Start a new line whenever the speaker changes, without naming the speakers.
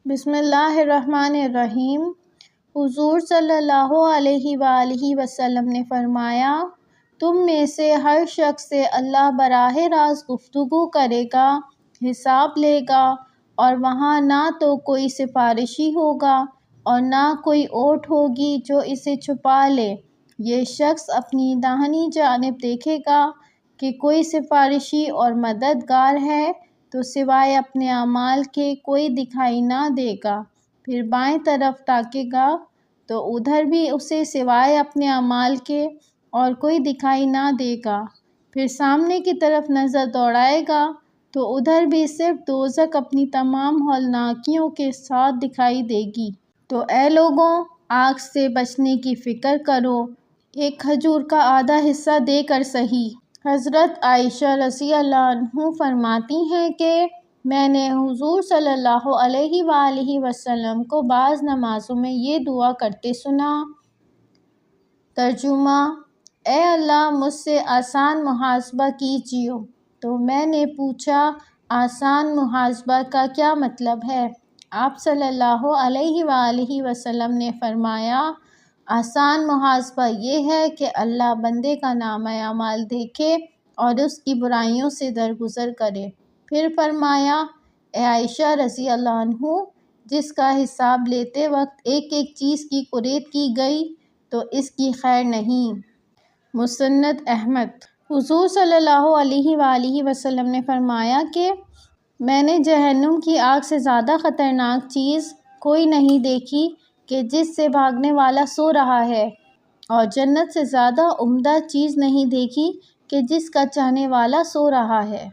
بسم اللہ الرحمن الرحیم۔ حضور صلی اللہ علیہ وآلہ وسلم نے فرمایا، تم میں سے ہر شخص سے اللہ براہ راست گفتگو کرے گا، حساب لے گا، اور وہاں نہ تو کوئی سفارشی ہوگا اور نہ کوئی اوٹ ہوگی جو اسے چھپا لے۔ یہ شخص اپنی داہنی جانب دیکھے گا کہ کوئی سفارشی اور مددگار ہے تو سوائے اپنے اعمال کے کوئی دکھائی نہ دے گا، پھر بائیں طرف تاکے گا تو ادھر بھی اسے سوائے اپنے اعمال کے اور کوئی دکھائی نہ دے گا، پھر سامنے کی طرف نظر دوڑائے گا تو ادھر بھی صرف دوزخ اپنی تمام ہولناکیوں کے ساتھ دکھائی دے گی۔ تو اے لوگوں، آگ سے بچنے کی فکر کرو، ایک کھجور کا آدھا حصہ دے کر سہی۔ حضرت عائشہ رضی اللہ عنہا فرماتی ہیں کہ میں نے حضور صلی اللہ علیہ وآلہ وسلم کو بعض نمازوں میں یہ دعا کرتے سنا۔ ترجمہ: اے اللہ مجھ سے آسان محاسبہ کیجیے۔ تو میں نے پوچھا، آسان محاسبہ کا کیا مطلب ہے؟ آپ صلی اللہ علیہ وآلہ وسلم نے فرمایا، آسان محاسبہ یہ ہے کہ اللہ بندے کا نامہ اعمال دیکھے اور اس کی برائیوں سے درگزر کرے۔ پھر فرمایا، اے عائشہ رضی اللہ عنہا، جس کا حساب لیتے وقت ایک ایک چیز کی قرید کی گئی تو اس کی خیر نہیں۔ مسند احمد۔ حضور صلی اللہ علیہ وآلہ وسلم نے فرمایا کہ میں نے جہنم کی آگ سے زیادہ خطرناک چیز کوئی نہیں دیکھی کہ جس سے بھاگنے والا سو رہا ہے، اور جنت سے زیادہ عمدہ چیز نہیں دیکھی کہ جس کا چاہنے والا سو رہا ہے۔